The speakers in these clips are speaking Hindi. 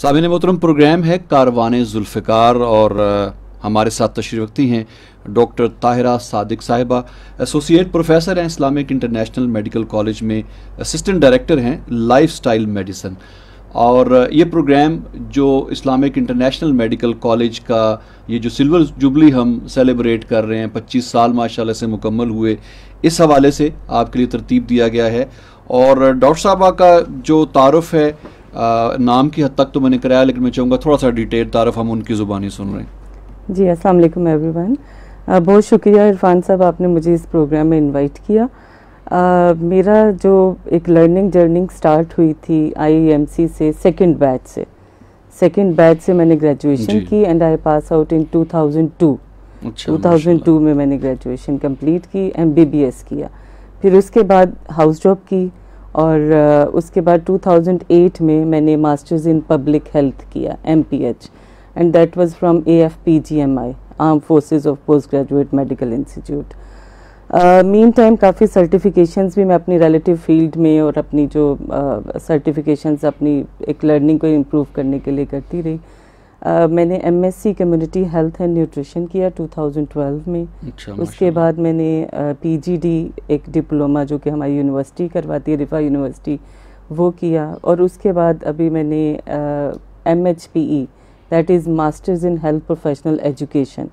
साबिन मोहतरम, प्रोग्राम है कारवाने जुल्फ़िकार और हमारे साथ तशरीफ़ रखती हैं डॉक्टर ताहिरा सादिक साहिबा। एसोसिएट प्रोफेसर हैं इस्लामिक इंटरनेशनल मेडिकल कॉलेज में, असिस्टेंट डायरेक्टर हैं लाइफस्टाइल मेडिसिन। और ये प्रोग्राम जो इस्लामिक इंटरनेशनल मेडिकल कॉलेज का ये जो सिल्वर जुबली हम सेलिब्रेट कर रहे हैं, 25 साल माशाल्लाह से मुकम्मल हुए, इस हवाले से आपके लिए तरतीब दिया गया है। और डॉक्टर साहबा का जो तारुफ है नाम की हद तक तो मैंने कराया, लेकिन मैं चाहूँगा थोड़ा सा डिटेल तारुफ हम उनकी ज़ुबानी सुन रहे हैं। जी, अस्सलाम वालेकुम एवरीवन। बहुत शुक्रिया इरफान साहब, आपने मुझे इस प्रोग्राम में इनवाइट किया। मेरा जो एक लर्निंग जर्नी स्टार्ट हुई थी IEMC से, सेकंड बैच से मैंने ग्रेजुएशन की and I pass out in 2002। 2002 में मैंने ग्रेजुएशन कंप्लीट की, MBBS किया। फिर उसके बाद हाउस जॉब की और उसके बाद 2008 में मैंने मास्टर्स इन पब्लिक हेल्थ किया, MPH, and that was from AFPGMI, arm forces of post graduate medical institute. Mean time काफ़ी सर्टिफिकेशंस भी मैं अपनी रिलेटिव फील्ड में और अपनी जो सर्टिफिकेशंस अपनी एक लर्निंग को इम्प्रूव करने के लिए करती रही। मैंने MSc community health and nutrition किया 2012 में। उसके बाद मैंने PGD, एक डिप्लोमा जो कि हमारी यूनिवर्सिटी करवाती है, रिफा यूनिवर्सिटी, वो किया। और उसके बाद अभी मैंने MHPE, that is masters in health professional education,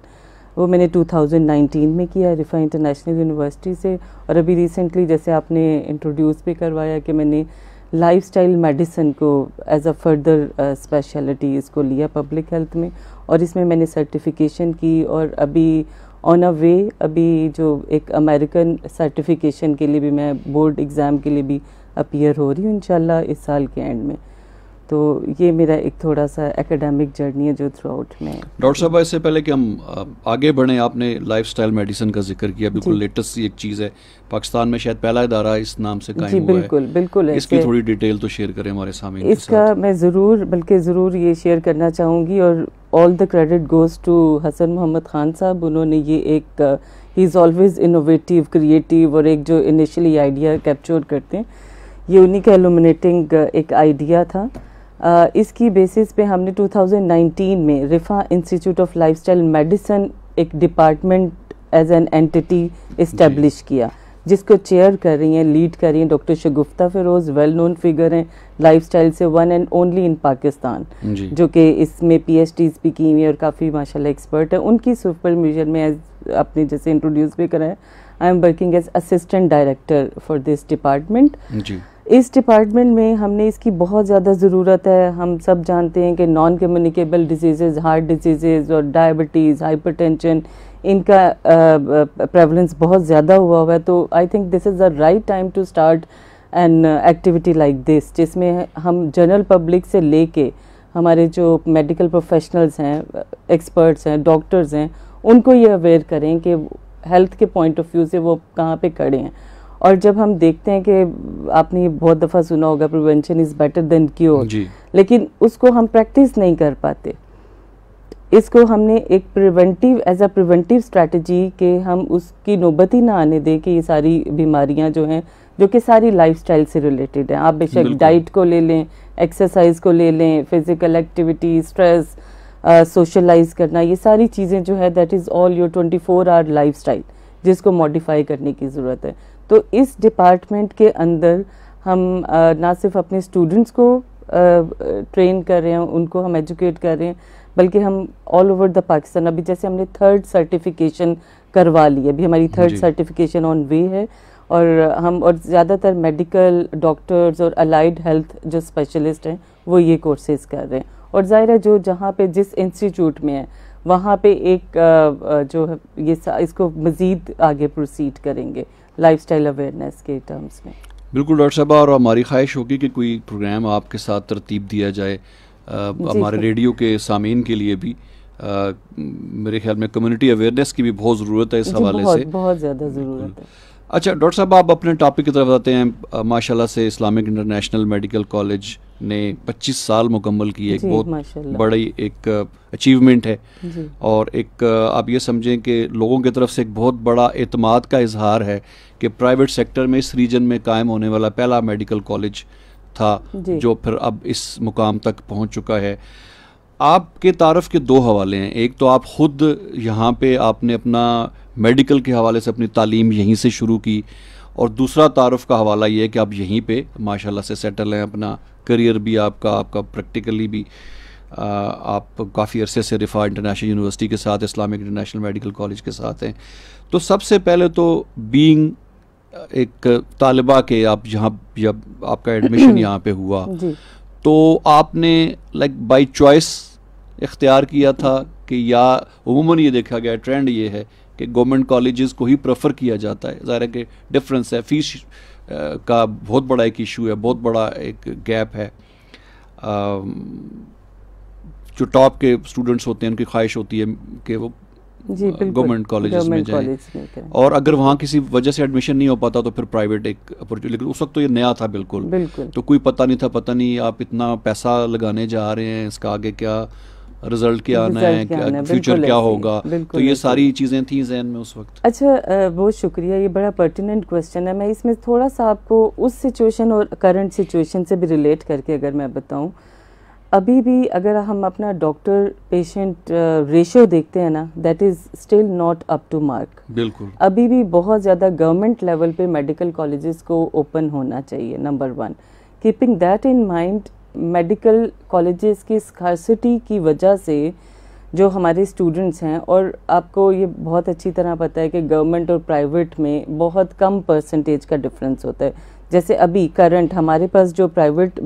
वो मैंने 2019 में किया रिफा इंटरनेशनल यूनिवर्सिटी से। और अभी रिसेंटली जैसे आपने इंट्रोड्यूस भी करवाया कि मैंने लाइफस्टाइल मेडिसिन को एज अ फर्दर स्पेशलिटी इसको लिया पब्लिक हेल्थ में, और इसमें मैंने सर्टिफिकेशन की। और अभी ऑन अ वे अभी जो एक अमेरिकन सर्टिफिकेशन के लिए भी मैं बोर्ड एग्ज़ाम के लिए भी अपीयर हो रही हूँ इंशाल्लाह इस साल के एंड में। तो ये मेरा एक थोड़ा सा एकेडमिक जर्नी है जो थ्रू आउट में। डॉक्टर साहब, इससे पहले कि हम आगे बढ़ें, आपने लाइफस्टाइल मेडिसिन का जिक्र किया, बिल्कुल लेटेस्ट सी एक चीज़ है, पाकिस्तान में शायद पहला इदारा इस नाम से कायम हुआ है। बिल्कुल इसकी थोड़ी डिटेल तो शेयर करें हमारे सामने। इसका मैं ज़रूर ये शेयर करना चाहूँगी, और all the credit goes to Hasan Mohammad Khan साहब। उन्होंने ये एक ही इज़ ऑलवेज इनोवेटिव, क्रिएटिव, और एक जो इनिशियली आइडिया कैप्चर करते हैं, ये उन्हीं का एलुमिनेटिंग एक आइडिया था। इसकी बेसिस पे हमने 2019 में Rifah institute of lifestyle medicine एक department as an entity establish किया, जिसको चेयर कर रही हैं, लीड कर रही हैं डॉक्टर शगुफ्ता फिरोज़, वेल नोन फिगर हैं लाइफस्टाइल से, one and only in Pakistan, जो कि इसमें PhDs भी की हुई है और काफ़ी माशाल्लाह एक्सपर्ट है। उनकी सुपरविजन में आपने जैसे इंट्रोड्यूस भी करा है, I am working as assistant director for this department. इस डिपार्टमेंट में हमने इसकी बहुत ज़्यादा ज़रूरत है। हम सब जानते हैं कि non communicable diseases, heart diseases और डायबिटीज़, हाइपरटेंशन, इनका प्रेवलेंस बहुत ज़्यादा हुआ है। तो I think this is the right time to start an activity like this, जिसमें हम जनरल पब्लिक से लेके हमारे जो मेडिकल प्रोफेशनल्स हैं, एक्सपर्ट्स हैं, डॉक्टर्स हैं, उनको ये अवेयर करें कि हेल्थ के पॉइंट ऑफ व्यू से वो कहाँ पे खड़े हैं। और जब हम देखते हैं कि आपने बहुत दफ़ा सुना होगा prevention is better than cure, लेकिन उसको हम प्रैक्टिस नहीं कर पाते। इसको हमने एक preventive as a preventive strategy के हम उसकी नौबत ही ना आने दें कि ये सारी बीमारियां जो हैं, जो कि सारी लाइफस्टाइल से रिलेटेड हैं। आप बेशक डाइट को ले लें, एक्सरसाइज को ले लें, फिजिकल एक्टिविटी, स्ट्रेस, सोशलाइज करना, ये सारी चीज़ें जो है that is all your 24 hour lifestyle, जिसको मॉडिफाई करने की ज़रूरत है। तो इस डिपार्टमेंट के अंदर हम ना सिर्फ अपने स्टूडेंट्स को ट्रेन कर रहे हैं, उनको हम एजुकेट कर रहे हैं, बल्कि हम ऑल ओवर द पाकिस्तान, अभी जैसे हमने 3rd सर्टिफिकेशन करवा ली है, अभी हमारी 3rd सर्टिफिकेशन ऑन वे है। और हम और ज़्यादातर मेडिकल डॉक्टर्स और अलाइड हेल्थ जो स्पेशलिस्ट हैं वो ये कोर्सेज कर रहे हैं। और ज़ाहिर है जो जहाँ पे जिस इंस्टीट्यूट में है वहाँ पे एक जो है ये इसको मज़ीद आगे प्रोसीड करेंगे लाइफस्टाइल अवेयरनेस के टर्म्स में। बिल्कुल डॉक्टर साहब, और हमारी ख्वाहिश होगी कि कोई प्रोग्राम आपके साथ तरतीब दिया जाए हमारे रेडियो के सामीन के लिए भी। मेरे ख्याल में कम्युनिटी अवेयरनेस की भी बहुत ज़रूरत है इस हवाले से, बहुत ज़्यादा ज़रूरत है। अच्छा डॉक्टर साहब, आप अपने टॉपिक की तरफ आते हैं। माशाल्लाह से इस्लामिक इंटरनेशनल मेडिकल कॉलेज ने 25 साल मुकम्मल की, एक बहुत बड़ी एक अचीवमेंट है, और एक आप ये समझें कि लोगों की तरफ से एक बहुत बड़ा एतमाद का इजहार है कि प्राइवेट सेक्टर में इस रीजन में कायम होने वाला पहला मेडिकल कॉलेज था जो फिर अब इस मुकाम तक पहुंच चुका है। आपके तारफ़ के दो हवाले हैं, एक तो आप ख़ुद यहाँ पे आपने अपना मेडिकल के हवाले से अपनी तालीम यहीं से शुरू की, और दूसरा तारफ़ का हवाला ये है कि आप यहीं पे माशाल्लाह से सेटल हैं, अपना करियर भी आपका प्रैक्टिकली भी आप काफ़ी अरसे से रिफ़ा इंटरनेशनल यूनिवर्सिटी के साथ, इस्लामिक इंटरनेशनल मेडिकल कॉलेज के साथ हैं। तो सबसे पहले तो बीइंग एक तालिबा के आप जब आपका एडमिशन यहाँ पे हुआ तो आपने लाइक बाय चॉइस इख्तियार किया था कि, या उमूमन ये देखा गया ट्रेंड ये है कि गवर्नमेंट कॉलेजेस को ही प्रेफर किया जाता है? ज़ाहिर है कि डिफरेंस है, फीस का बहुत बड़ा एक इशू है, बहुत बड़ा एक गैप है। जो टॉप के स्टूडेंट्स होते हैं उनकी ख्वाहिश होती है कि वो गवर्नमेंट कॉलेजेस में जाएं, और अगर वहाँ किसी वजह से एडमिशन नहीं हो पाता तो फिर प्राइवेट एक अपॉर्चुनिटी। लेकिन उस वक्त तो ये नया था बिल्कुल, तो कोई पता नहीं था, पता नहीं आप इतना पैसा लगाने जा रहे हैं, इसका आगे क्या रिजल्ट क्या आना है, क्या फ्यूचर क्या होगा, तो ये सारी चीज़ें थी ज़हन में उस वक्त। अच्छा, बहुत शुक्रिया, ये बड़ा पर्टिनेंट क्वेश्चन है। मैं इसमें थोड़ा सा आपको उस सिचुएशन और करंट सिचुएशन से भी रिलेट करके अगर मैं बताऊं, अभी भी अगर हम अपना डॉक्टर पेशेंट रेशियो देखते हैं ना, that is still not up to mark. बिल्कुल, अभी भी बहुत ज़्यादा गवर्नमेंट लेवल पे मेडिकल कॉलेजेस को ओपन होना चाहिए, number 1। Keeping that in mind, medical colleges की स्कार्सिटी की वजह से जो हमारे स्टूडेंट्स हैं, और आपको ये बहुत अच्छी तरह पता है कि गवर्नमेंट और प्राइवेट में बहुत कम परसेंटेज का डिफरेंस होता है। जैसे अभी करंट हमारे पास जो प्राइवेट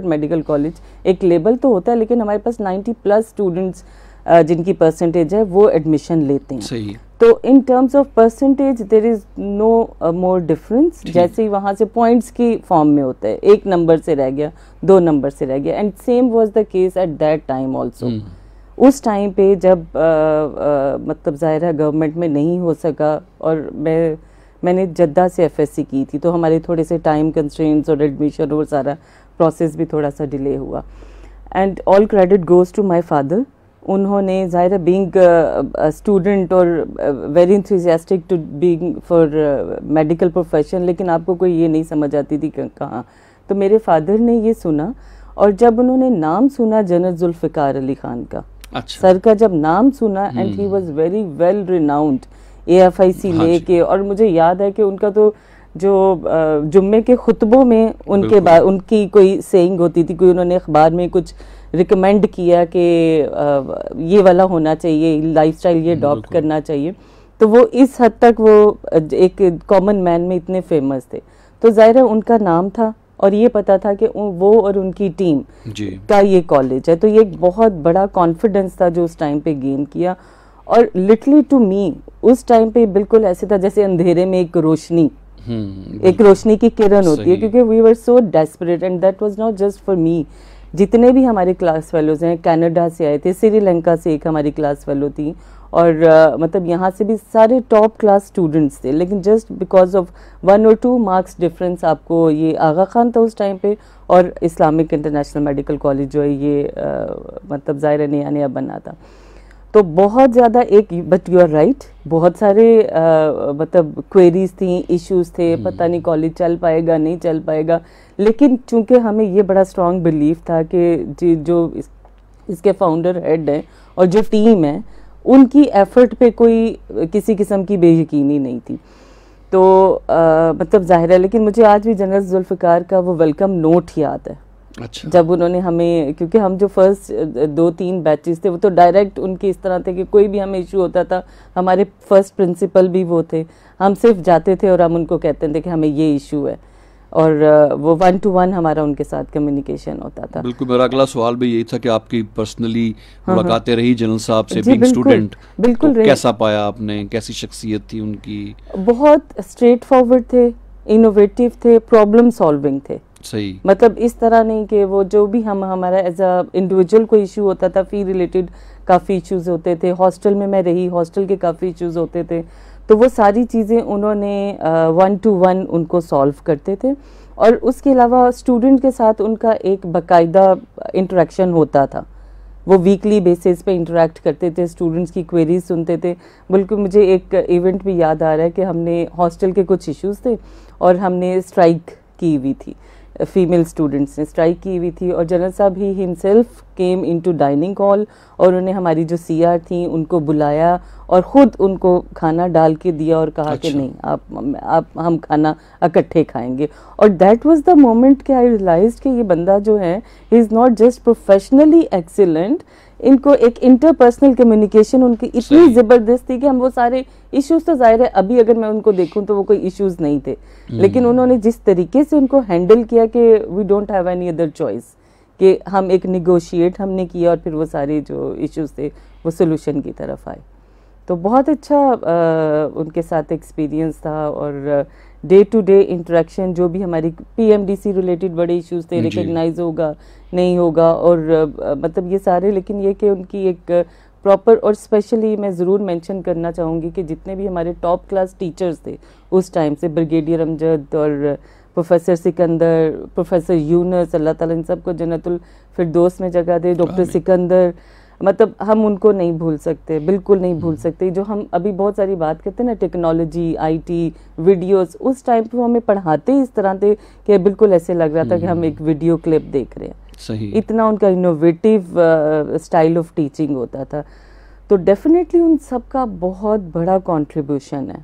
मेडिकल कॉलेज एक लेबल तो होता है, लेकिन हमारे पास 90+ स्टूडेंट्स जिनकी परसेंटेज है वो एडमिशन लेते हैं। सही। तो in terms of percentage there is no more difference. जैसे ही वहाँ से पॉइंट्स की फॉर्म में होता है, 1 नंबर से रह गया, 2 नंबर से रह गया, and same was the case at that time also. उस टाइम पे जब मतलब ज़ाहिर है गवर्नमेंट में नहीं हो सका, और मैंने जद्दा से FSC की थी, तो हमारे थोड़े से टाइम कंस्ट्रेंट्स और एडमिशन और सारा प्रोसेस भी थोड़ा सा डिले हुआ। And all credit goes to my father. उन्होंने ज़ाहिर है बीइंग स्टूडेंट और very enthusiastic to being for medical profession, लेकिन आपको कोई ये नहीं समझ आती थी कहाँ। तो मेरे फादर ने ये सुना, और जब उन्होंने नाम सुना जनरल जुल्फ़िकार अली खान का, अच्छा, सर का जब नाम सुना, and he was very well renowned AFIC लेके, और मुझे याद है कि उनका तो जो जुम्मे के खुतबों में उनके बाद उनकी कोई सेइंग होती थी, कोई उन्होंने अखबार में कुछ रिकमेंड किया कि ये वाला होना चाहिए, लाइफस्टाइल ये अडॉप्ट करना चाहिए, तो वो इस हद तक वो एक कॉमन मैन में इतने फेमस थे। तो जाहिर है उनका नाम था, और ये पता था कि वो और उनकी टीम का ये कॉलेज है, तो ये एक बहुत बड़ा कॉन्फिडेंस था जो उस टाइम पे गेन किया। और लिटरली टू मी उस टाइम पे बिल्कुल ऐसे था जैसे अंधेरे में एक रोशनी की किरण होती है, क्योंकि we were so desperate, and that was not just for me. जितने भी हमारे क्लास फेलोज हैं, कनाडा से आए थे, श्रीलंका से एक हमारी क्लास फेलो थी, और मतलब यहाँ से भी सारे टॉप क्लास स्टूडेंट्स थे, लेकिन जस्ट बिकॉज ऑफ 1 और 2 मार्क्स डिफरेंस आपको ये आगा खान था उस टाइम पे, और इस्लामिक इंटरनेशनल मेडिकल कॉलेज जो है ये मतलब ज़ाहिर नया नया बना था। तो बहुत ज़्यादा बट यू आर राइट, बहुत सारे मतलब क्वेरीज थी, इश्यूज थे, पता नहीं कॉलेज चल पाएगा नहीं चल पाएगा, लेकिन चूंकि हमें ये बड़ा स्ट्रॉन्ग बिलीव था कि जो इसके फाउंडर हेड हैं और जो टीम है उनकी एफर्ट पे कोई किसी किस्म की बेयकीनी नहीं थी। तो मतलब जाहिर है, लेकिन मुझे आज भी जनरल जुल्फ़िकार का वो वेलकम नोट याद है। अच्छा। जब उन्होंने हमें, क्योंकि हम जो फर्स्ट 2-3 बैचेस थे वो तो डायरेक्ट उनके इस तरह थे कि कोई भी हमें इशू होता था, हमारे फर्स्ट प्रिंसिपल भी वो थे, हम सिर्फ जाते थे और हम उनको कहते थे कि हमें ये इशू है, और वो 1 to 1 हमारा उनके साथ कम्युनिकेशन होता था। बिल्कुल, मेरा अगला सवाल भी यही था कि आपकी पर्सनली मुलाकातें रही जनरल साहब से बीइंग स्टूडेंट, बिल्कुल तो कैसा पाया आपने, कैसी शख्सियत थी उनकी? बहुत स्ट्रेट फॉरवर्ड थे, इनोवेटिव थे, प्रॉब्लम सॉल्विंग थे। सही, मतलब इस तरह नहीं कि वो जो भी हमारा एज अ इंडिविजुअल कोई इशू होता था, फी रिलेटेड काफ़ी इश्यूज होते थे, हॉस्टल में मैं रही, हॉस्टल के काफ़ी इश्यूज होते थे, तो वो सारी चीज़ें उन्होंने 1 to 1 उनको सॉल्व करते थे। और उसके अलावा स्टूडेंट के साथ उनका एक बाकायदा इंटरेक्शन होता था, वो वीकली बेसिस पे इंटरेक्ट करते थे, स्टूडेंट्स की क्वेरीज सुनते थे। बल्कि मुझे एक इवेंट भी याद आ रहा है कि हमने हॉस्टल के कुछ इश्यूज थे और हमने स्ट्राइक की हुई थी फीमेल स्टूडेंट्स ने स्ट्राइक की हुई थी, और जनरल साहब he himself came into dining hall, और उन्होंने हमारी जो सीआर थी उनको बुलाया और ख़ुद उनको खाना डाल के दिया और कहा कि नहीं आप हम खाना इकट्ठे खाएंगे। और दैट वाज द मोमेंट कि आई रियलाइज्ड कि ये बंदा जो है he is not just professionally excellent, इनको एक इंटरपर्सनल कम्युनिकेशन उनकी इतनी ज़बरदस्त थी कि हम वो सारे इश्यूज, तो जाहिर है अभी अगर मैं उनको देखूं तो वो कोई इश्यूज नहीं थे, लेकिन उन्होंने जिस तरीके से उनको हैंडल किया कि we don't have any other choice, कि हम एक निगोशिएट हमने किया और फिर वो सारे जो इश्यूज थे वो सोल्यूशन की तरफ आए। तो बहुत अच्छा उनके साथ एक्सपीरियंस था, और डे टू डे इंटरेक्शन जो भी हमारी पीएमडीसी रिलेटेड बड़े इश्यूज थे, रिकग्नाइज होगा नहीं होगा, और मतलब ये सारे, लेकिन ये कि उनकी एक प्रॉपर, और स्पेशली मैं ज़रूर मेंशन करना चाहूँगी कि जितने भी हमारे टॉप क्लास टीचर्स थे उस टाइम से, ब्रिगेडियर अमजद और प्रोफेसर सिकंदर, प्रोफेसर यूनस, अल्लाह ताला इन सबको जन्नतुल फिरदौस में जगह दे, डॉक्टर सिकंदर, मतलब हम उनको नहीं भूल सकते, बिल्कुल नहीं भूल सकते। जो हम अभी बहुत सारी बात करते हैं ना, टेक्नोलॉजी, आईटी, वीडियोस, उस टाइम पे हमें पढ़ाते ही इस तरह थे कि बिल्कुल ऐसे लग रहा था कि हम एक वीडियो क्लिप देख रहे हैं। सही, इतना उनका इनोवेटिव स्टाइल ऑफ टीचिंग होता था। तो डेफिनेटली उन सब का बहुत बड़ा कंट्रीब्यूशन है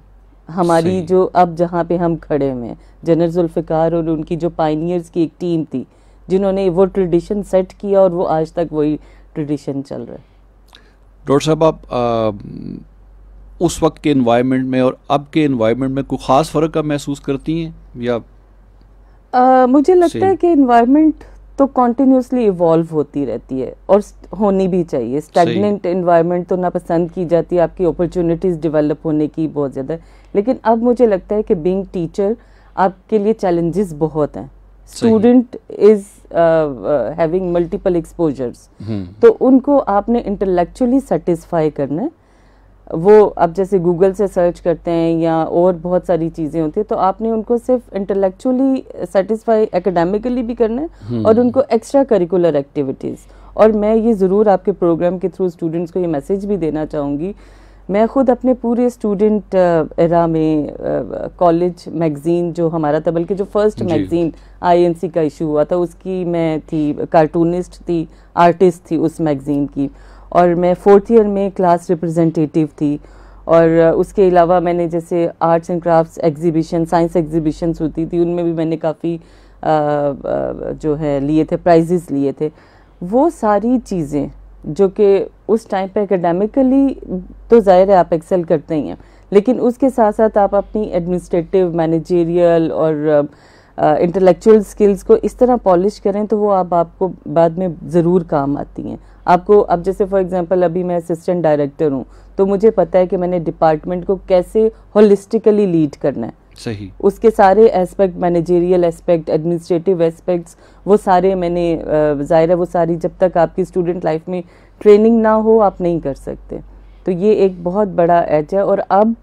हमारी जो अब जहाँ पे हम खड़े हुए हैं। जनरल जुल्फ़िकार और उनकी जो पायनियर्स की एक टीम थी जिन्होंने वो ट्रेडिशन सेट किया, और वो आज तक वही ट्रेडिशन चल रहा है। डॉक्टर साहब, आप उस वक्त के एनवायरनमेंट में और अब के एनवायरनमेंट में कोई ख़ास फ़र्क आप महसूस करती हैं या मुझे लगता है कि एनवायरनमेंट तो कॉन्टिन्यूसली इवॉल्व होती रहती है और होनी भी चाहिए। स्टैग्नेंट एनवायरनमेंट तो नापसंद की जाती है, आपकी अपॉर्चुनिटीज़ डेवलप होने की बहुत ज़्यादा है, लेकिन अब मुझे लगता है कि बीइंग टीचर आपके लिए चैलेंजेस बहुत हैं। Student is having multiple exposures, तो उनको आपने इंटेलेक्चुअली सेटिस्फाई करना है। वो अब जैसे गूगल से सर्च करते हैं या और बहुत सारी चीज़ें होती है, तो आपने उनको सिर्फ इंटेलेक्चुअली सेटिस्फाई एकेडमिकली भी करना है और उनको एक्स्ट्रा करिकुलर एक्टिविटीज़। और मैं ये ज़रूर आपके प्रोग्राम के थ्रू स्टूडेंट्स को ये मैसेज भी देना चाहूँगी, मैं ख़ुद अपने पूरे स्टूडेंट एरा में कॉलेज मैगज़ीन जो हमारा था, बल्कि जो फर्स्ट मैगज़ीन आईएनसी का इशू हुआ था उसकी मैं थी, कार्टूनिस्ट थी, आर्टिस्ट थी उस मैगज़ीन की, और मैं 4th ईयर में क्लास रिप्रेजेंटेटिव थी। और उसके अलावा मैंने जैसे arts and crafts exhibition, science exhibitions होती थी, उनमें भी मैंने काफ़ी जो है लिए थे, प्राइजेस लिए थे। वो सारी चीज़ें जो कि उस टाइम पे एकेडमिकली तो ज़ाहिर है आप एक्सेल करते ही हैं, लेकिन उसके साथ साथ आप अपनी एडमिनिस्ट्रेटिव, मैनेजेरियल और इंटेलेक्चुअल स्किल्स को इस तरह पॉलिश करें तो वो आपको बाद में ज़रूर काम आती हैं। आपको अब जैसे फॉर एग्जांपल अभी मैं असिस्टेंट डायरेक्टर हूँ, तो मुझे पता है कि मैंने डिपार्टमेंट को कैसे होलिस्टिकली लीड करना है। सही, उसके सारे aspect, managerial aspect, administrative aspects, वो सारे मैंने ज़ाहिर है वो सारी जब तक आपकी स्टूडेंट लाइफ में ट्रेनिंग ना हो आप नहीं कर सकते। तो ये एक बहुत बड़ा एज है, और अब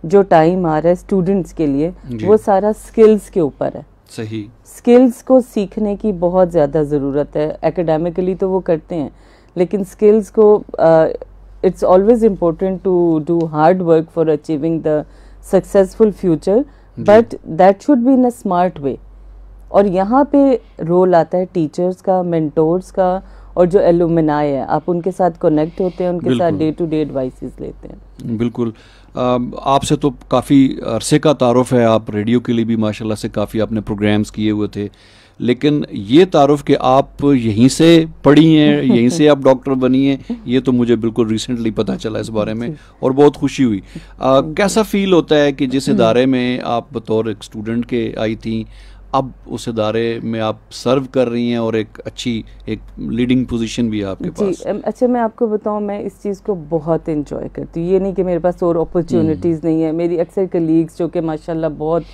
जो टाइम आ रहा है स्टूडेंट्स के लिए वो सारा स्किल्स के ऊपर है। सही, स्किल्स को सीखने की बहुत ज़्यादा ज़रूरत है। एकेडमिकली तो वो करते हैं, लेकिन स्किल्स को it's always important to do hard work for achieving the successful future, but that should be in a smart way. और यहाँ पे रोल आता है टीचर्स का, मेंटोर्स का, और जो एलुमनाई है आप उनके साथ कनेक्ट होते हैं, उनके साथ डे टू डे एडवाइसेस लेते हैं। बिल्कुल, आपसे तो काफ़ी अरसे का तारुफ है, आप रेडियो के लिए भी माशाल्लाह से काफ़ी आपने प्रोग्राम्स किए हुए थे, लेकिन ये तारुफ कि आप यहीं से पढ़ी हैं, यहीं से आप डॉक्टर बनी हैं, ये तो मुझे बिल्कुल रिसेंटली पता चला इस बारे में और बहुत खुशी हुई। कैसा फील होता है कि जिस इदारे में आप बतौर एक स्टूडेंट के आई थी, अब उस इदारे में आप सर्व कर रही हैं और एक अच्छी एक लीडिंग पोजीशन भी है आपके पास? अच्छा, मैं आपको बताऊं, मैं इस चीज़ को बहुत एंजॉय करती हूँ। ये नहीं कि मेरे पास और अपॉर्चुनिटीज़ नहीं है। मेरी अक्सर कलीग्स जो कि माशाल्लाह बहुत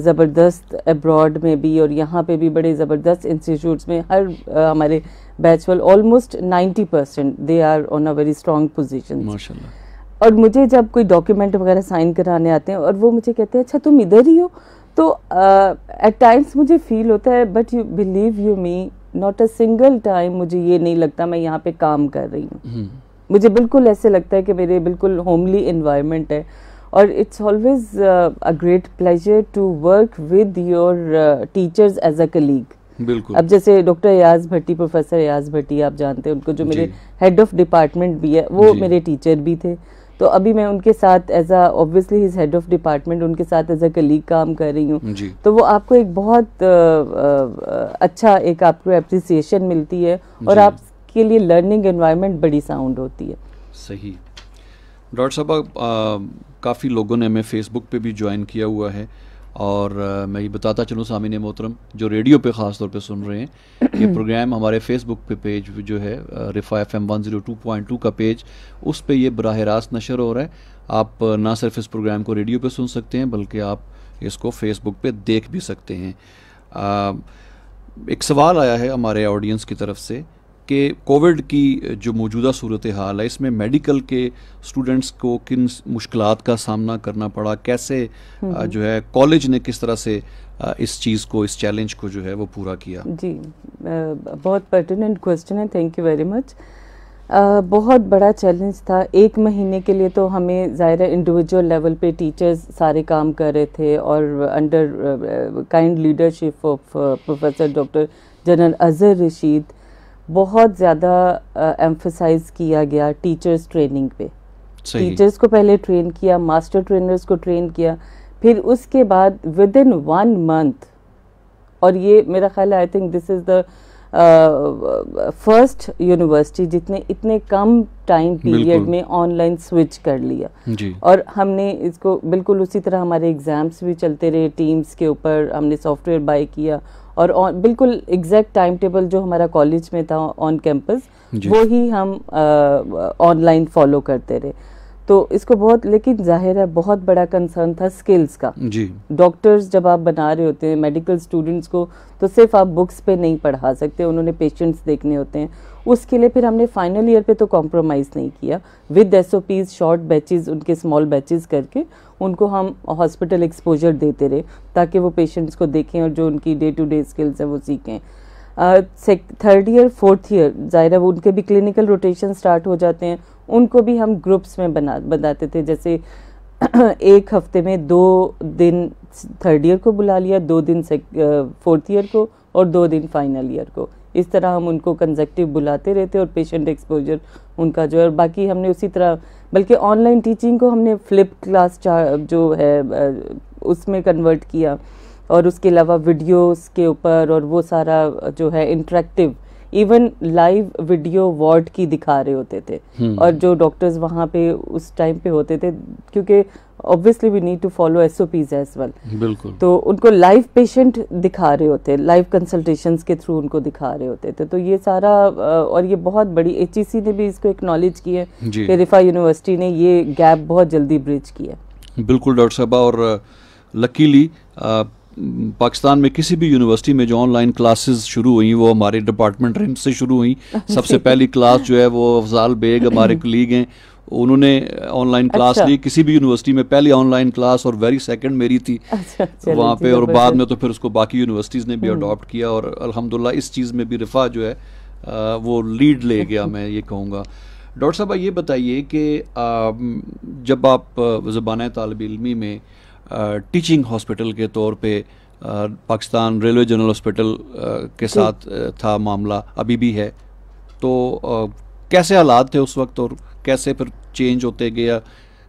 ज़बरदस्त अब्रॉड में भी और यहाँ पे भी बड़े ज़बरदस्त इंस्टीट्यूट्स में, हर हमारे बैच वाले almost 90% they are on a very strong position माशाल्लाह। और मुझे जब कोई डॉक्यूमेंट वगैरह साइन कराने आते हैं और वो मुझे कहते हैं अच्छा तुम इधर ही हो, तो एट टाइम्स मुझे फील होता है, but you believe you me, not a single time मुझे ये नहीं लगता मैं यहाँ पे काम कर रही हूँ। मुझे बिल्कुल ऐसे लगता है कि मेरे बिल्कुल होमली इन्वायरमेंट है। और it's always a great pleasure to work with your teachers as a colleague. बिल्कुल। अब जैसे डॉक्टर याज भट्टी, प्रोफेसर याज भट्टी आप जानते हैं उनको, जो मेरे हेड ऑफ डिपार्टमेंट भी है, वो मेरे टीचर भी थे। तो अभी मैं उनके साथ as a obviously his head of department, उनके साथ एज अ कलीग काम कर रही हूँ। तो वो आपको एक बहुत अच्छा एक आपको एप्रिसिएशन मिलती है और आपके लिए लर्निंग एनवायरनमेंट बड़ी साउंड होती है। सही। डॉक्टर साहब, काफ़ी लोगों ने हमें फेसबुक पे भी ज्वाइन किया हुआ है, और मैं ये बताता चलूँ सामीन मोहतरम जो रेडियो पे ख़ास तौर पे सुन रहे हैं, ये प्रोग्राम हमारे फेसबुक पे पेज जो है रिफा FM 102.2 का पेज, उस पे ये बराह रास्त नशर हो रहा है। आप ना सिर्फ इस प्रोग्राम को रेडियो पे सुन सकते हैं बल्कि आप इसको फेसबुक पे देख भी सकते हैं। एक सवाल आया है हमारे ऑडियंस की तरफ से कि कोविड की जो मौजूदा सूरत हाल है, इसमें मेडिकल के स्टूडेंट्स को किन मुश्किलात का सामना करना पड़ा, कैसे जो है कॉलेज ने किस तरह से इस चीज़ को, इस चैलेंज को जो है वो पूरा किया? जी, बहुत पर्टिनेंट क्वेश्चन है, थैंक यू वेरी मच। बहुत बड़ा चैलेंज था। 1 महीने के लिए तो हमें ज़ाहिर है इंडिविजुअल लेवल पे टीचर्स सारे काम कर रहे थे, और under kind leadership of professor doctor general Azhar Rashid बहुत ज़्यादा एम्फसाइज किया गया टीचर्स ट्रेनिंग पे। टीचर्स को पहले ट्रेन किया, मास्टर ट्रेनर्स को ट्रेन किया, फिर उसके बाद विद इन 1 मंथ, और ये मेरा ख्याल है आई think this is the first university जितने इतने कम टाइम पीरियड में ऑनलाइन स्विच कर लिया जी। और हमने इसको बिल्कुल उसी तरह, हमारे एग्जाम्स भी चलते रहे टीम्स के ऊपर, हमने सॉफ्टवेयर बाय किया और बिल्कुल एग्जैक्ट टाइम टेबल जो हमारा कॉलेज में था ऑन कैंपस वो ही हम ऑनलाइन फॉलो करते रहे। तो इसको बहुत, लेकिन जाहिर है बहुत बड़ा कंसर्न था स्किल्स का जी। डॉक्टर्स जब आप बना रहे होते हैं मेडिकल स्टूडेंट्स को, तो सिर्फ आप बुक्स पे नहीं पढ़ा सकते, उन्होंने पेशेंट्स देखने होते हैं। उसके लिए फिर हमने फाइनल ईयर पे तो कॉम्प्रोमाइज़ नहीं किया, विद SOPs शॉर्ट बैचेस, उनके स्मॉल बैचेस करके उनको हम हॉस्पिटल एक्सपोजर देते रहे ताकि वो पेशेंट्स को देखें और जो उनकी डे टू डे स्किल्स है वो सीखें। 3rd ईयर 4th ईयर जाहिर है वो उनके भी क्लिनिकल रोटेशन स्टार्ट हो जाते हैं, उनको भी हम ग्रुप्स में बनाते थे। जैसे एक हफ्ते में 2 दिन 3rd ईयर को बुला लिया, 2 दिन 4th ईयर को और 2 दिन फाइनल ईयर को। इस तरह हम उनको कंसेक्टिव बुलाते रहते और पेशेंट एक्सपोजर उनका जो है, और बाकी हमने उसी तरह, बल्कि ऑनलाइन टीचिंग को हमने फ्लिप क्लास जो है उसमें कन्वर्ट किया, और उसके अलावा वीडियोस के ऊपर और वो सारा जो है interactive, even live video ward की दिखा रहे होते थे, और जो डॉक्टर्स वहाँ पे उस टाइम पे होते थे, क्योंकि obviously we need to follow SOPs as well, बिल्कुल, तो उनको लाइव पेशेंट दिखा रहे होते, लाइव कंसल्टेशंस के थ्रू उनको दिखा रहे होते थे। तो ये सारा, और ये बहुत बड़ी, HEC ने भी इसको एक्नॉलेज किया है कि रिफा यूनिवर्सिटी ने ये गैप बहुत जल्दी ब्रिज किया। बिल्कुल डॉक्टर साहबा, और लकीली पाकिस्तान में किसी भी यूनिवर्सिटी में जो ऑनलाइन क्लासेस शुरू हुई वो हमारे डिपार्टमेंट रिम्स से शुरू हुई। सबसे पहली क्लास जो है वो अफजाल बेग हमारे कलीग हैं, उन्होंने ऑनलाइन क्लास ली किसी भी यूनिवर्सिटी में, पहली ऑनलाइन क्लास और वेरी सेकंड मेरी थी वहाँ पे, और बाद में तो फिर उसको बाकी यूनिवर्सिटीज़ ने भी अडॉप्ट किया, और अल्हम्दुलिल्लाह इस चीज़ में भी रिफा जो है वो लीड ले गया, मैं ये कहूँगा। डॉक्टर साहब ये बताइए कि जब आप ज़बान तालिब इल्मी में टीचिंग हॉस्पिटल के तौर पे पाकिस्तान रेलवे जनरल हॉस्पिटल के साथ था मामला, अभी भी है, तो कैसे हालात थे उस वक्त और कैसे फिर चेंज होते गया,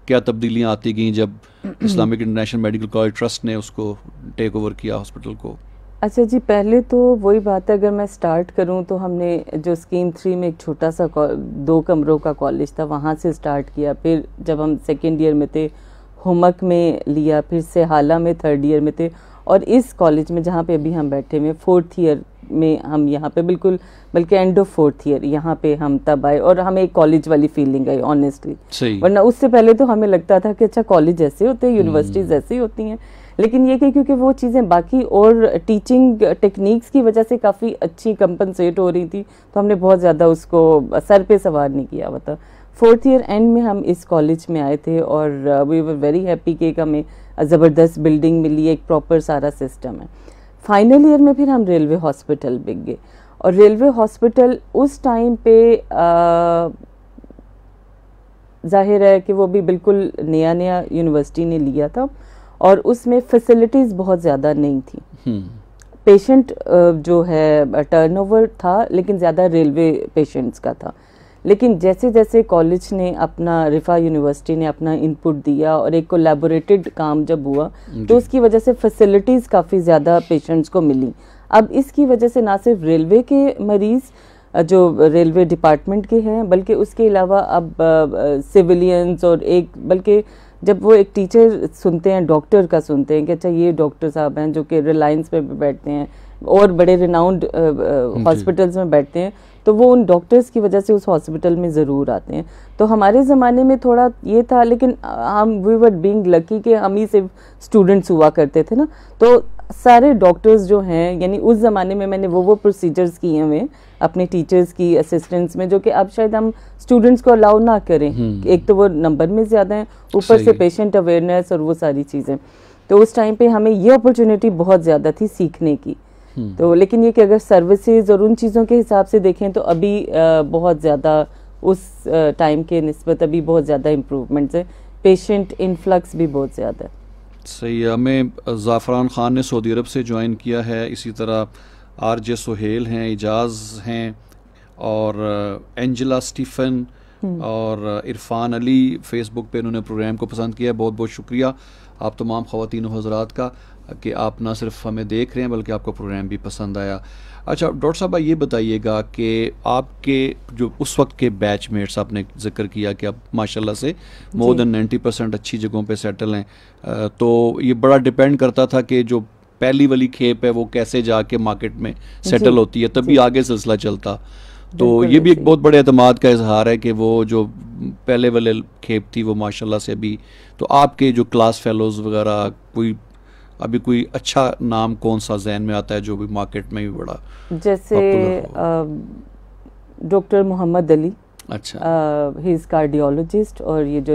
क्या तब्दीलियां आती गईं जब Islamic international medical college trust ने उसको टेक ओवर किया हॉस्पिटल को? अच्छा जी, पहले तो वही बात है, अगर मैं स्टार्ट करूं तो हमने जो स्कीम 3 में एक छोटा सा 2 कमरों का कॉलेज था, वहाँ से स्टार्ट किया। फिर जब हम 2nd ईयर में थे हुमक में लिया, फिर से हाला में 3rd ईयर में थे, और इस कॉलेज में जहाँ पे अभी हम बैठे हुए 4th ईयर में हम यहाँ पे बिल्कुल, बल्कि एंड ऑफ 4th ईयर यहाँ पे हम तब आए, और हमें एक कॉलेज वाली फीलिंग आई ऑनेस्टली। वरना उससे पहले तो हमें लगता था कि अच्छा कॉलेज ऐसे होते हैं, यूनिवर्सिटीज़ ऐसे ही होती हैं, लेकिन ये कि क्योंकि वो चीज़ें बाकी और टीचिंग टेक्निक्स की वजह से काफ़ी अच्छी कंपनसेट हो रही थी, तो हमने बहुत ज़्यादा उसको सर पे सवार नहीं किया हुआ था। 4th ईयर एंड में हम इस कॉलेज में आए थे, और वी वर वेरी हैप्पी कि हमें ज़बरदस्त बिल्डिंग मिली, एक प्रॉपर सारा सिस्टम है। फाइनल ईयर में फिर हम रेलवे हॉस्पिटल बिक गए, और रेलवे हॉस्पिटल उस टाइम पे जाहिर है कि वो भी बिल्कुल नया नया यूनिवर्सिटी ने लिया था और उसमें फैसिलिटीज़ बहुत ज़्यादा नहीं थी। पेशेंट जो है टर्नओवर था लेकिन ज़्यादा रेलवे पेशेंट्स का था। लेकिन जैसे जैसे कॉलेज ने अपना, रिफा यूनिवर्सिटी ने अपना इनपुट दिया और एक कोलैबोरेटेड काम जब हुआ तो उसकी वजह से फैसिलिटीज़ काफ़ी ज़्यादा पेशेंट्स को मिली। अब इसकी वजह से ना सिर्फ रेलवे के मरीज़ जो रेलवे डिपार्टमेंट के हैं बल्कि उसके अलावा अब सिविलियंस और एक, बल्कि जब वो एक टीचर सुनते हैं, डॉक्टर का सुनते हैं कि अच्छा ये डॉक्टर साहब हैं जो कि रिलायंस में बैठते हैं और बड़े रिनाउंड हॉस्पिटल्स में बैठते हैं, तो वो उन डॉक्टर्स की वजह से उस हॉस्पिटल में ज़रूर आते हैं। तो हमारे ज़माने में थोड़ा ये था, लेकिन हम वी वर बीइंग लकी कि हम ही सिर्फ स्टूडेंट्स हुआ करते थे ना, तो सारे डॉक्टर्स जो हैं, यानी उस ज़माने में मैंने वो प्रोसीजर्स किए हुए अपने टीचर्स की असिस्टेंस में जो कि अब शायद हम स्टूडेंट्स को अलाउ ना करें। एक तो वो नंबर में ज़्यादा हैं, ऊपर से पेशेंट अवेयरनेस और वो सारी चीज़ें। तो उस टाइम पे हमें ये अपॉर्चुनिटी बहुत ज़्यादा थी सीखने की। तो लेकिन ये कि अगर सर्विसेज और उन चीज़ों के हिसाब से देखें तो अभी बहुत ज़्यादा उस टाइम के निस्बत अभी बहुत ज़्यादा इम्प्रूवमेंट्स है, पेशेंट इनफ्लक्स भी बहुत ज़्यादा है। सही है। हमें ज़ाफ़रान ख़ान ने सऊदी अरब से ज्वाइन किया है, इसी तरह आरजे सुहेल हैं, इजाज़ हैं और एंजेला स्टीफन और इरफान अली फेसबुक पे उन्होंने प्रोग्राम को पसंद किया है। बहुत बहुत शुक्रिया आप तमाम ख़वातीन व हज़रात का कि आप ना सिर्फ हमें देख रहे हैं बल्कि आपको प्रोग्राम भी पसंद आया। अच्छा डॉक्टर साहब ये बताइएगा कि आपके जो उस वक्त के बैचमेट्स, आपने जिक्र किया कि आप माशाल्लाह से मोर देन 90% अच्छी जगहों पे सेटल हैं, तो ये बड़ा डिपेंड करता था कि जो पहली वाली खेप है वो कैसे जाके मार्केट में सेटल होती है, तभी आगे सिलसिला चलता। तो ये भी एक बहुत बड़े एतमाद का इजहार है कि वो जो पहले वाले खेप थी वो माशाल्लाह से अभी, तो आपके जो क्लास फेलोज़ वगैरह अभी कोई अच्छा नाम कौन सा जहन में आता है जो भी मार्केट में भी बड़ा, जैसे डॉक्टर मोहम्मद अली, अच्छा ही इज़ कार्डियोलॉजिस्ट, और ये जो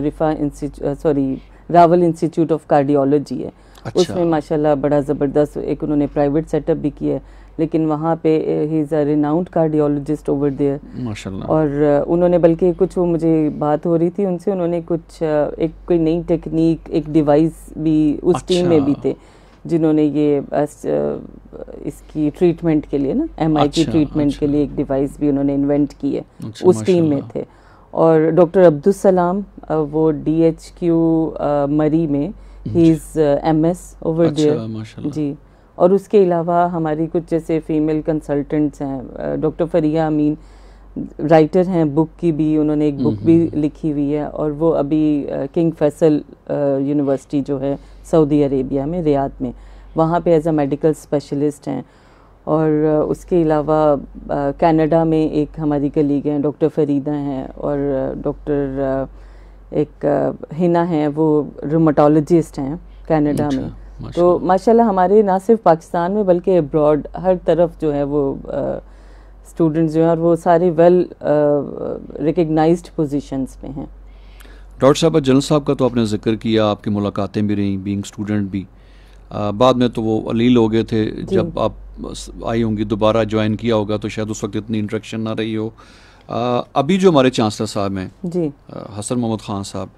रावल इंस्टीट्यूट ऑफ कार्डियोलॉजी है, अच्छा, उसमें माशाल्लाह बड़ा ज़बरदस्त एक उन्होंने प्राइवेट सेटअप भी किया है, लेकिन वहाँ पे ही is a renowned cardiologist over there माशाल्लाह। और उन्होंने बल्कि कुछ, वो मुझे बात हो रही थी उनसे, उन्होंने कुछ एक कोई नई टेक्निक, एक डिवाइस भी उस अच्छा, टीम में भी थे जिन्होंने ये इसकी ट्रीटमेंट के लिए ना, MI की ट्रीटमेंट के लिए एक डिवाइस भी उन्होंने इन्वेंट की है, उस टीम में थे। और डॉक्टर अब्दुल सलाम, वो DHQ मरी में, he is MS over there ji. और उसके अलावा हमारी कुछ जैसे फीमेल कंसल्टेंट्स हैं, डॉक्टर फरिया अमीन राइटर हैं बुक की भी, उन्होंने एक बुक भी लिखी हुई है, और वो अभी किंग फैसल यूनिवर्सिटी जो है सऊदी अरेबिया में, रियाद में, वहाँ पे एज अ मेडिकल स्पेशलिस्ट हैं। और उसके अलावा कनाडा में एक हमारी कलीग हैं डॉक्टर फरीदा हैं, और डॉक्टर एक हिना हैं, वो रूमेटोलॉजिस्ट हैं कनाडा में। तो माशाल्लाह हमारे ना सिर्फ पाकिस्तान में बल्कि अब्रॉड हर तरफ जो है वो स्टूडेंट्स जो हैं, और वो सारे वेल रिकग्नाइज्ड पोजीशंस पे हैं। डॉक्टर साहब जनरल साहब का तो आपने जिक्र किया, आपकी मुलाकातें भी रहीं बीइंग स्टूडेंट भी, बाद में तो वो अलील हो गए थे, जब आप आई होंगी दोबारा ज्वाइन किया होगा तो शायद उस वक्त इतनी इंटरेक्शन ना रही हो। अभी जो हमारे चांसलर साहब हैं जी, हसन मोहम्मद खान साहब,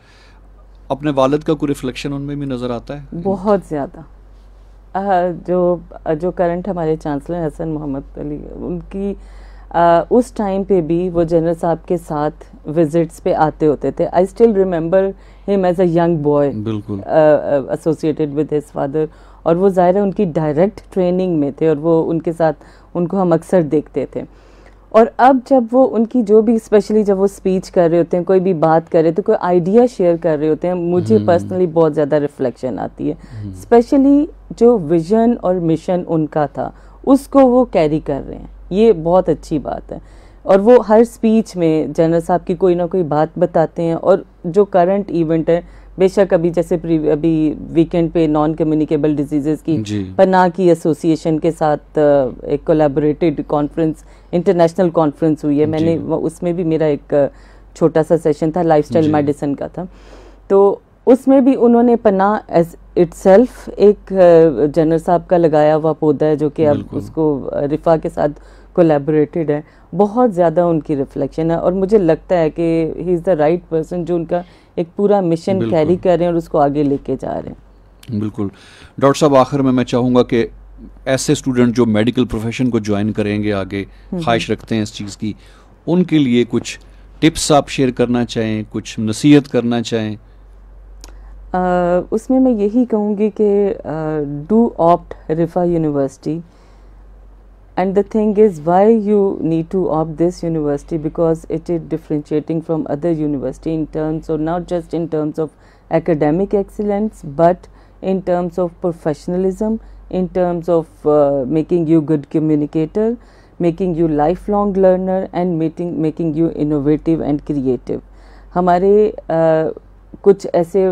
अपने वालिद का कोई रिफ्लेक्शन उनमें भी नज़र आता है? बहुत ज़्यादा। जो करंट हमारे चांसलर हसन मोहम्मद अली, उनकी उस टाइम पे भी वो जनरल साहब के साथ विजिट्स पे आते होते थे। I still remember him as a young boy, बिल्कुल एसोसिएटेड विद हिज फादर, और वो ज़ाहिर है उनकी डायरेक्ट ट्रेनिंग में थे, और वो उनके साथ उनको हम अक्सर देखते थे। और अब जब वो उनकी जो भी, स्पेशली जब वो स्पीच कर रहे होते हैं, कोई भी बात कर रहे हैं, तो कोई आइडिया शेयर कर रहे होते हैं, मुझे पर्सनली बहुत ज़्यादा रिफ्लेक्शन आती है। स्पेशली जो विजन और मिशन उनका था उसको वो कैरी कर रहे हैं, ये बहुत अच्छी बात है। और वो हर स्पीच में जनरल साहब की कोई ना कोई बात बताते हैं, और जो करंट इवेंट है, बेशक अभी जैसे अभी वीकेंड पे नॉन कम्युनिकेबल डिजीज़ेस की पनाह की एसोसिएशन के साथ एक कोलैबोरेटेड कॉन्फ्रेंस, इंटरनेशनल कॉन्फ्रेंस हुई है, मैंने उसमें भी मेरा एक छोटा सा सेशन था, लाइफस्टाइल मेडिसिन का था। तो उसमें भी उन्होंने पनाह एज इटसेल्फ एक जनरल साहब का लगाया हुआ पौधा है जो कि अब उसको रिफा के साथ कोलैबोरेटेड है, बहुत ज़्यादा उनकी रिफ्लेक्शन है और मुझे लगता है कि he is the right person जो उनका एक पूरा मिशन कैरी कर रहे हैं और उसको आगे लेके जा रहे हैं। बिल्कुल। डॉक्टर साहब, आखिर में मैं चाहूँगा कि ऐसे स्टूडेंट जो मेडिकल प्रोफेशन को ज्वाइन करेंगे, आगे ख्वाहिश रखते हैं इस चीज़ की, उनके लिए कुछ टिप्स आप शेयर करना चाहें, कुछ नसीहत करना चाहें? उसमें मैं यही कहूँगी कि do opt रिफा university, and the thing is why you need to opt this university, because it is differentiating from other university in terms of not just in terms of academic excellence but in terms of professionalism, in terms of making you good communicator, making you lifelong learner and making you innovative and creative. हमारे कुछ ऐसे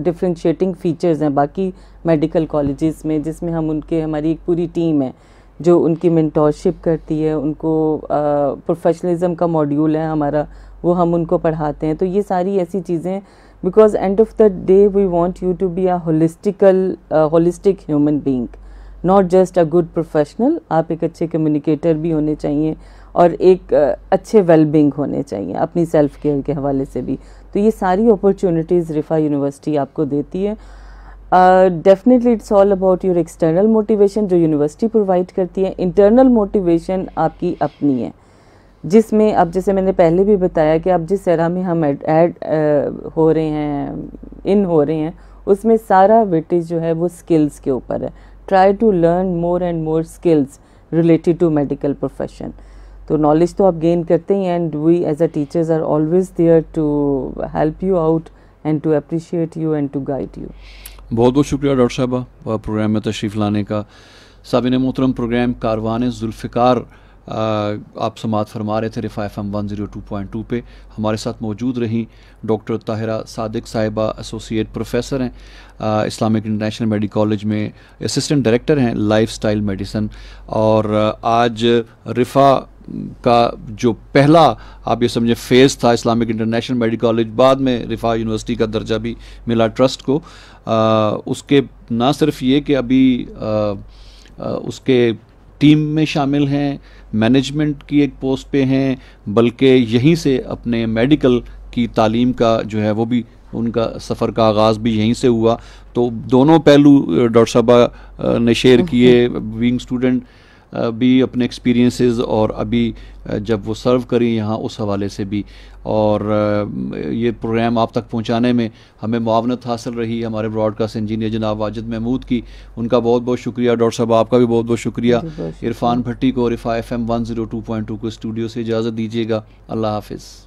differentiating features हैं बाकी medical colleges में, जिसमें हम उनके हमारी एक पूरी टीम है जो उनकी मेंटोरशिप करती है, उनको प्रोफेशनलिज्म का मॉड्यूल है हमारा, वो हम उनको पढ़ाते हैं। तो ये सारी ऐसी चीज़ें, because end of the day we want you to be a holistic human being, not just a good professional. आप एक अच्छे कम्युनिकेटर भी होने चाहिए और एक अच्छे वेलबींग होने चाहिए अपनी सेल्फ केयर के हवाले से भी। तो ये सारी अपॉर्चुनिटीज़ रिफा यूनिवर्सिटी आपको देती है। Definitely it's all about your external motivation जो यूनिवर्सिटी प्रोवाइड करती है। इंटरनल मोटिवेशन आपकी अपनी है, जिसमें अब जैसे मैंने पहले भी बताया कि अब जिस एरा में हम ऐड हो रहे हैं, इन हो रहे हैं, उसमें सारा वेटेज जो है वो स्किल्स के ऊपर है। Try to learn more and more skills related to medical profession. तो नॉलेज तो आप गेन करते ही, and we as a teachers are always there to help you out and to appreciate you and to guide you. बहुत बहुत शुक्रिया डॉक्टर साहबा प्रोग्राम में तशरीफ़ लाने का। साबिन मोहतरम, प्रोग्राम कारवान जुल्फ़िकार आप समाअत फरमा रहे थे रिफ़ा FM 102.2 पे। हमारे साथ मौजूद रहीं डॉक्टर ताहिरा सादिक साहिबा, एसोसिएट प्रोफेसर हैं इस्लामिक इंटरनेशनल मेडिकल कॉलेज में, असिस्टेंट डायरेक्टर हैं लाइफस्टाइल मेडिसिन। और आज रिफ़ा का जो पहला आप ये समझे फेज़ था इस्लामिक इंटरनेशनल मेडिकल कॉलेज, बाद में रिफ़ा यूनिवर्सिटी का दर्जा भी मिला ट्रस्ट को। उसके ना सिर्फ ये कि अभी उसके टीम में शामिल हैं, मैनेजमेंट की एक पोस्ट पे हैं, बल्कि यहीं से अपने मेडिकल की तालीम का जो है वो भी उनका सफ़र का आगाज़ भी यहीं से हुआ। तो दोनों पहलू डॉक्टर साहबा ने शेयर किए, बीइंग स्टूडेंट भी अपने एक्सपीरियंसेस और अभी जब वो सर्व करी यहाँ उस हवाले से भी। और ये प्रोग्राम आप तक पहुँचाने में हमें मुआवनत हासिल रही हमारे ब्रॉडकास्ट इंजीनियर जनाब वाजिद महमूद की, उनका बहुत बहुत शुक्रिया। डॉक्टर साहब आपका भी बहुत बहुत शुक्रिया। इरफान भट्टी को रिफ़ा FM 102.2 को स्टूडियो से इजाज़त दीजिएगा। अल्लाह हाफिज़।